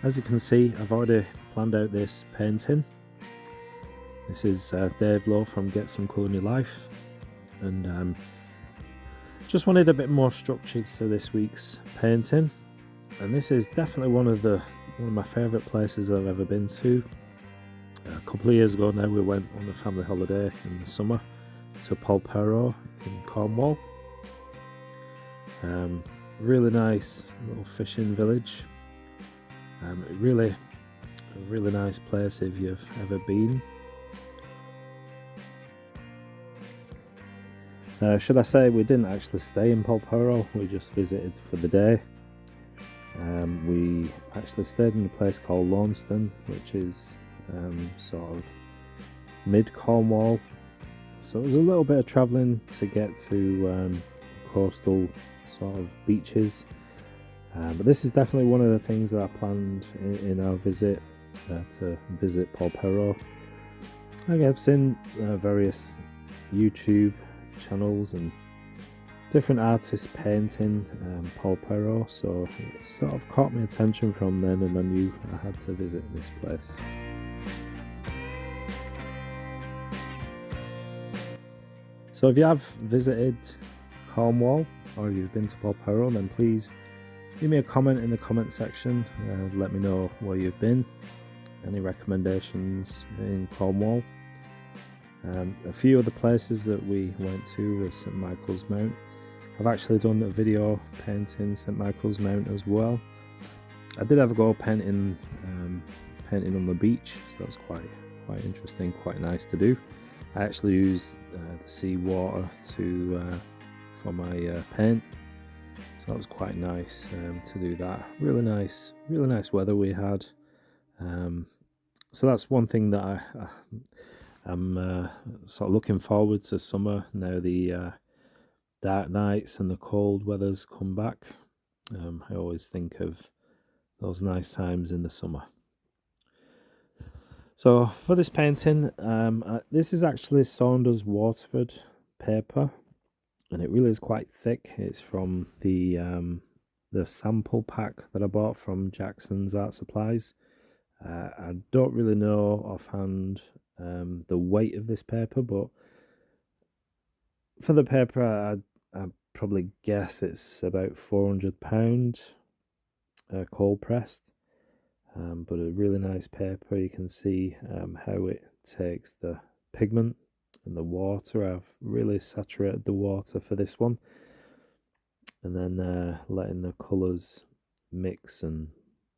As you can see, I've already planned out this painting. This is Dave Lowe from Get Some Colour in Your Life, and just wanted a bit more structure to this week's painting. And this is definitely one of my favourite places I've ever been to. A couple of years ago now, we went on a family holiday in the summer to Polperro in Cornwall. Really nice little fishing village. Really a really nice place if you've ever been. Should I say, we didn't actually stay in Polperro, we just visited for the day. We actually stayed in a place called Launceston, which is sort of mid-Cornwall. So it was a little bit of travelling to get to coastal sort of beaches. But this is definitely one of the things that I planned in our visit, to visit Polperro. I've seen various YouTube channels and different artists painting Polperro, so it sort of caught my attention from then, and I knew I had to visit this place. So if you have visited Cornwall or if you've been to Polperro, then please leave me a comment in the comment section. Let me know where you've been, any recommendations in Cornwall. A few other places that we went to was St Michael's Mount. I've actually done a video painting St Michael's Mount as well. I did have a go painting on the beach, so that was quite interesting, quite nice to do. I actually used the sea water for my paint. So that was quite nice to do that. Really nice weather we had. So that's one thing that I'm sort of looking forward to summer now. The dark nights and the cold weather's come back. I always think of those nice times in the summer. So for this painting, this is actually Saunders Waterford paper, and it really is quite thick. It's from the sample pack that I bought from Jackson's Art Supplies. I don't really know offhand the weight of this paper, but for the paper I probably guess it's about £400 cold pressed, but a really nice paper. You can see how it takes the pigment and the water. I've really saturated the water for this one, and then letting the colours mix and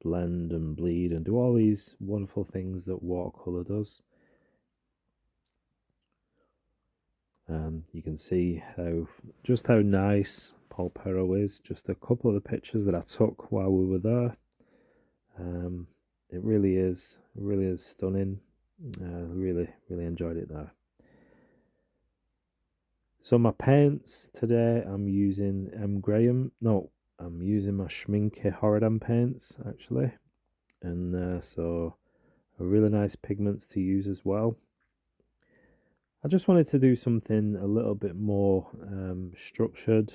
blend and bleed and do all these wonderful things that watercolour does. You can see just how nice Polperro is. Just a couple of the pictures that I took while we were there. It really is stunning. Really enjoyed it there. So my paints today, I'm using I'm using my Schmincke horadam paints actually, and so are really nice pigments to use as well. I just wanted to do something a little bit more structured.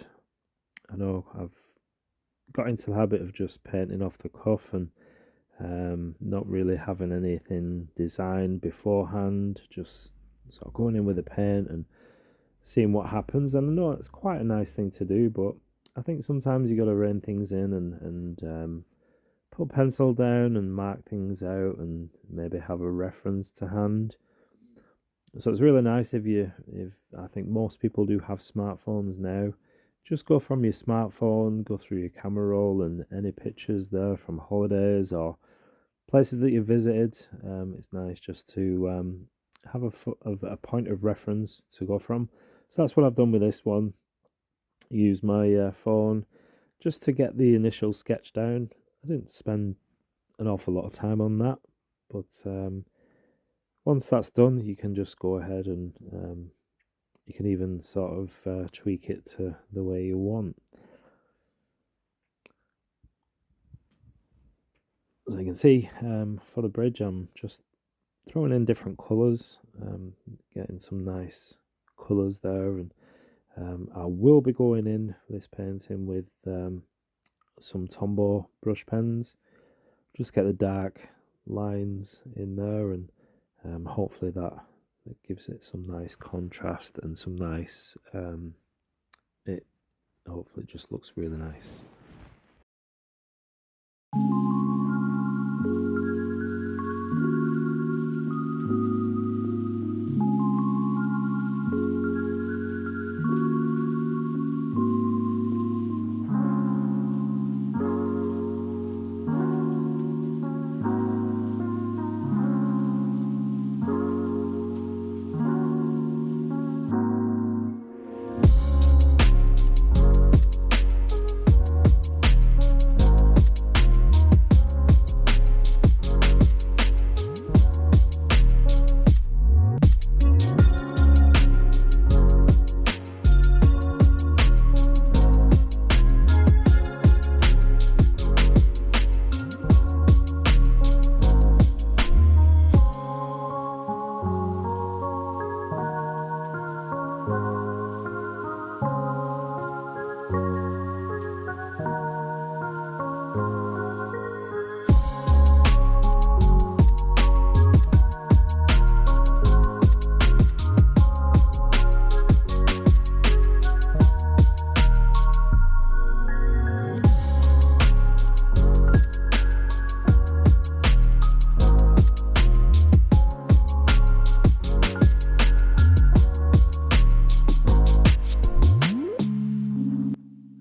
I know I've got into the habit of just painting off the cuff and not really having anything designed beforehand, just sort of going in with the paint and seeing what happens. And I know it's quite a nice thing to do, but I think sometimes you got to rein things in and put a pencil down and mark things out and maybe have a reference to hand. So it's really nice if I think most people do have smartphones now. Just go from your smartphone, go through your camera roll and any pictures there from holidays or places that you visited. It's nice just to have a point of reference to go from. So that's what I've done with this one. Use my phone just to get the initial sketch down. I didn't spend an awful lot of time on that, but once that's done, you can just go ahead and you can even sort of tweak it to the way you want. So you can see for the bridge, I'm just throwing in different colours, getting some nice colours there, and I will be going in for this painting with some Tombow brush pens. just get the dark lines in there, and hopefully that gives it some nice contrast and some nice, it hopefully just looks really nice.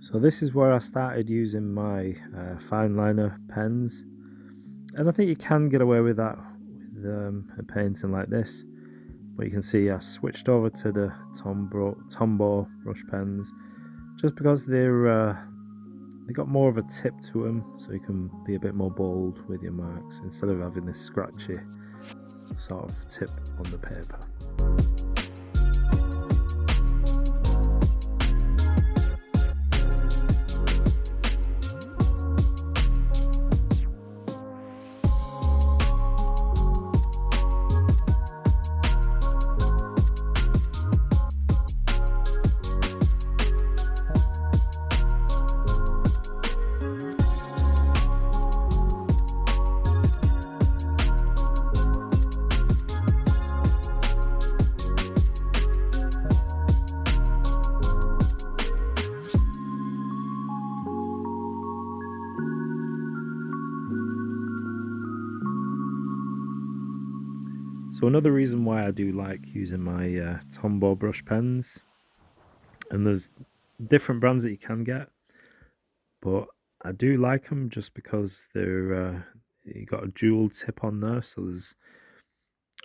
So this is where I started using my fine liner pens, and I think you can get away with that with a painting like this. But you can see I switched over to the Tombow brush pens just because they got more of a tip to them, so you can be a bit more bold with your marks instead of having this scratchy sort of tip on the paper. So another reason why I do like using my Tombow brush pens, and there's different brands that you can get, but I do like them just because they're you got a dual tip on there, so there's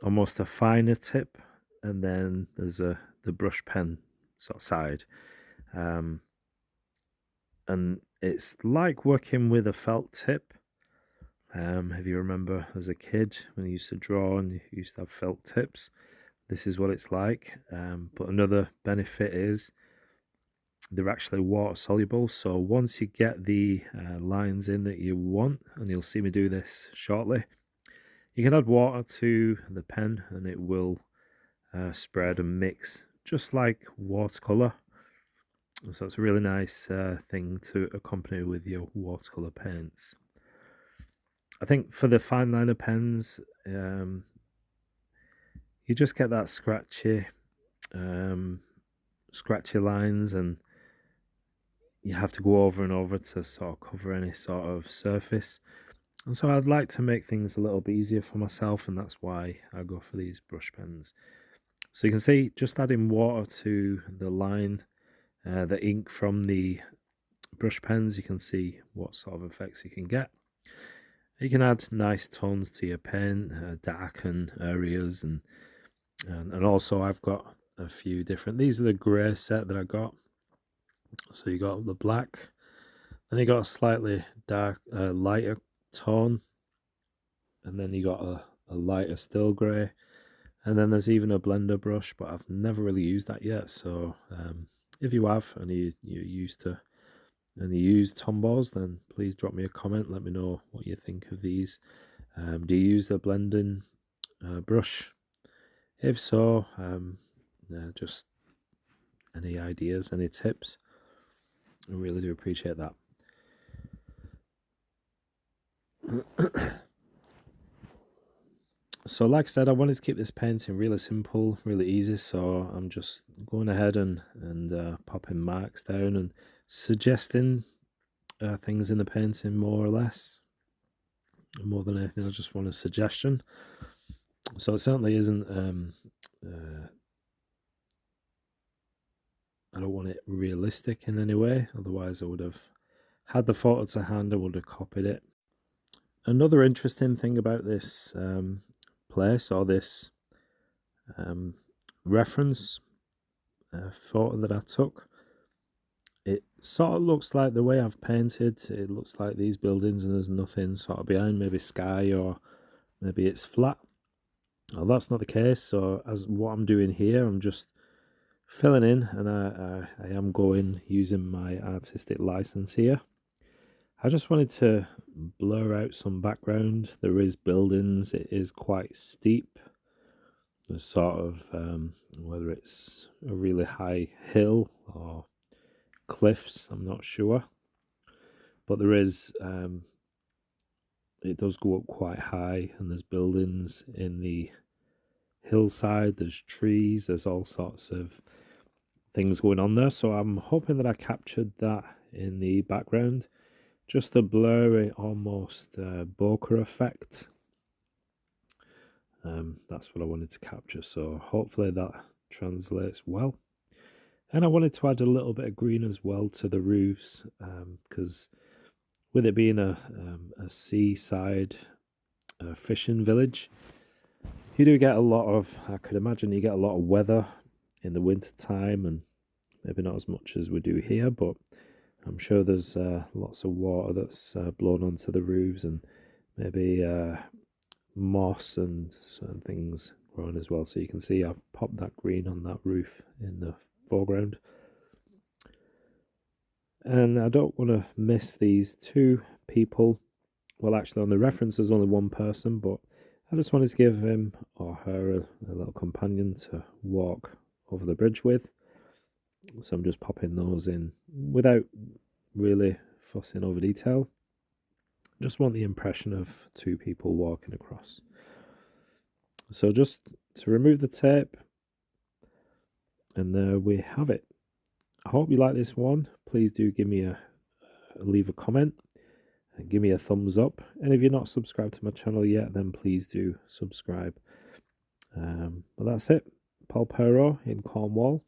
almost a finer tip, and then there's the brush pen sort of side, and it's like working with a felt tip. If you remember as a kid when you used to draw and you used to have felt tips, this is what it's like. But another benefit is they're actually water soluble, so once you get the lines in that you want, and you'll see me do this shortly, you can add water to the pen and it will spread and mix just like watercolor. So it's a really nice thing to accompany with your watercolor paints. I think for the fine liner pens, you just get that scratchy lines, and you have to go over and over to sort of cover any sort of surface. And so I'd like to make things a little bit easier for myself, and that's why I go for these brush pens. So you can see just adding water to the line, the ink from the brush pens, you can see what sort of effects you can get. You can add nice tones to your pen, darken areas, and also I've got a few different. These are the grey set that I got. So you got the black, then you got a slightly dark, lighter tone, and then you got a lighter still grey, and then there's even a blender brush, but I've never really used that yet. So if you have and you're used to and you use Tombows, then please drop me a comment. Let me know what you think of these. Do you use the blending brush? If so, just any ideas, any tips? I really do appreciate that. So like I said, I wanted to keep this painting really simple, really easy, so I'm just going ahead and popping marks down and suggesting things in the painting more or less. More than anything, I just want a suggestion. So it certainly isn't, I don't want it realistic in any way, otherwise I would have had the photo to hand, I would have copied it. Another interesting thing about this place, or this reference photo that I took, it sort of looks like the way I've painted, it looks like these buildings and there's nothing sort of behind, maybe sky or maybe it's flat. Well, that's not the case, so as what I'm doing here, I'm just filling in, and I am going using my artistic license here. I just wanted to blur out some background. There is buildings, it is quite steep. There's sort of, whether it's a really high hill or cliffs, I'm not sure. But there is, it does go up quite high, and there's buildings in the hillside, there's trees, there's all sorts of things going on there. So I'm hoping that I captured that in the background. Just a blurry, almost bokeh effect. That's what I wanted to capture, so hopefully that translates well. And I wanted to add a little bit of green as well to the roofs, because with it being a seaside fishing village, you do get a lot of, I could imagine you get a lot of weather in the winter time, and maybe not as much as we do here, but I'm sure there's lots of water that's blown onto the roofs, and maybe moss and certain things growing as well. So you can see I've popped that green on that roof in the foreground. And I don't want to miss these two people. Well, actually on the reference there's only one person, but I just wanted to give him or her a little companion to walk over the bridge with. So I'm just popping those in without really fussing over detail. Just want the impression of two people walking across. So just to remove the tape, and there we have it. I hope you like this one. Please do give me leave a comment and give me a thumbs up. And if you're not subscribed to my channel yet, then please do subscribe. But that's it. Polperro in Cornwall.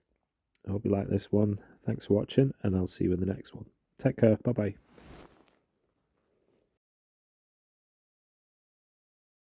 I hope you like this one. Thanks for watching, and I'll see you in the next one. Take care. Bye bye.